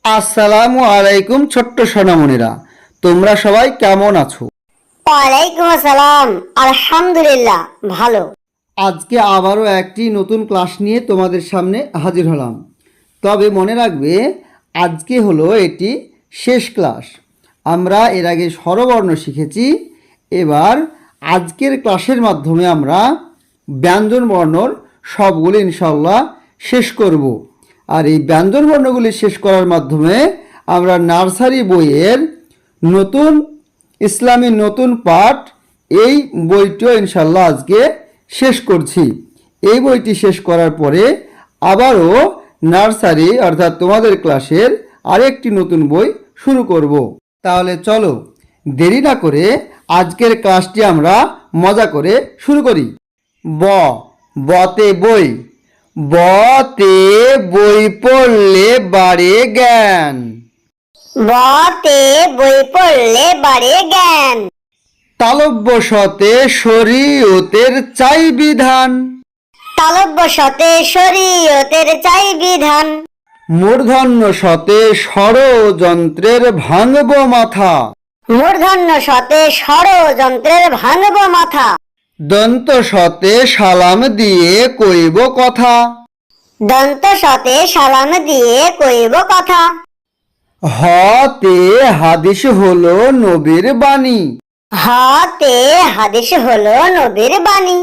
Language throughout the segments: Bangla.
আসসালামু আলাইকুম ছোট্ট সোনামণিরা, তোমরা সবাই কেমন আছো? ওয়ালাইকুম আসসালাম। আলহামদুলিল্লাহ, ভালো। আজকে আবারও একটি নতুন ক্লাস নিয়ে তোমাদের সামনে হাজির হলাম। তবে মনে রাখবে, আজকে হলো এটি শেষ ক্লাস। আমরা এর আগে স্বরবর্ণ শিখেছি। এবার আজকের ক্লাসের মাধ্যমে আমরা ব্যঞ্জন বর্ণর সবগুলি ইনশাল্লাহ শেষ করব। আর এই ব্যঞ্জন বর্ণগুলি শেষ করার মাধ্যমে আমরা নার্সারি বইয়ের নতুন ইসলামী নতুন পাঠ এই বইটিও ইনশাল্লাহ আজকে শেষ করছি। এই বইটি শেষ করার পরে আবারও নার্সারি অর্থাৎ তোমাদের ক্লাসের আরেকটি নতুন বই শুরু করব। তাহলে চলো দেরি না করে আজকের ক্লাসটি আমরা মজা করে শুরু করি। বতে বই। বতে বই পড়লে বাড়ে জ্ঞান। বতে বই পড়লে বাড়ে জ্ঞান। তালব্য শতে শরীয়তের চাই বিধান। তালব্য শতে শরীয়তের চাই বিধান। মূর্ধন্য শতে ষড়যন্ত্রের ভাঙব মাথা। মূর্ধন্য শতে ষড়যন্ত্রের ভাঙব মাথা। দন্ত শতে সালাম দিয়ে কইব কথা। দন্ত শতে সালাম দিয়ে কইব কথা। হতে হাদিস হলো নবীর বাণী। হাতে হাদিস হলো নবীর বাণী।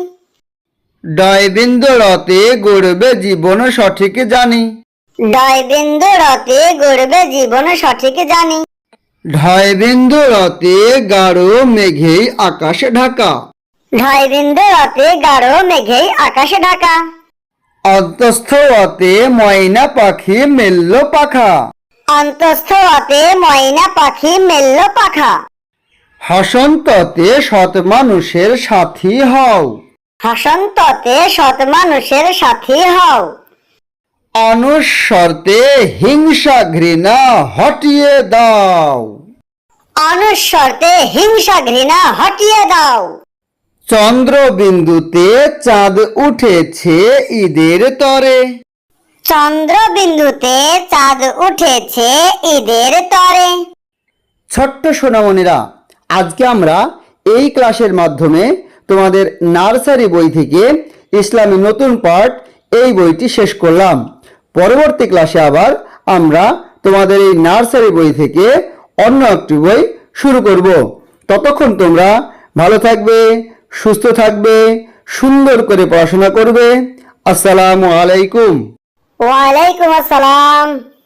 ডয়বিন্দু রতে গড়বে জীবন সঠিক জানি। ডয়বিন্দু রতে গড়বে জীবন সঠিক জানি। ঢয়বিন্দু রতে গাঢ় মেঘেই আকাশ ঢাকা। ঢয়বিন্দু রতে গাঢ় মেঘেই আকাশে ঢাকা। অন্তস্থ অতে ময়না পাখি মেলল পাখা। অন্তস্থ অতে ময়না পাখি মেলল পাখা। হসন্ততে সৎ মানুষের সাথী হও। হাসন্ততে সৎ মানুষের সাথী হও। অনুস্বর্তে হিংসা ঘৃণা হটিয়ে দাও। অনুস্বর্তে হিংসা ঘৃণা হটিয়ে দাও। চন্দ্রবিন্দুতে চাঁদ উঠেছে ঈদের তরে। চন্দ্রবিন্দুতে চাঁদ উঠেছে ঈদের তরে। ছোট্ট সোনামণিরা, আজকে আমরা এই ক্লাসের মাধ্যমে তোমাদের নার্সারি বই থেকে ইসলামী নতুন পাঠ এই বইটি শেষ করলাম। পরবর্তী ক্লাসে আবার আমরা তোমাদের এই নার্সারি বই থেকে অন্য একটি বই শুরু করব। ততক্ষণ তোমরা ভালো থাকবে, সুস্থ থাকবে, সুন্দর করে পড়াশোনা করবে। আসসালামু আলাইকুম। ওয়ালাইকুম আসসালাম।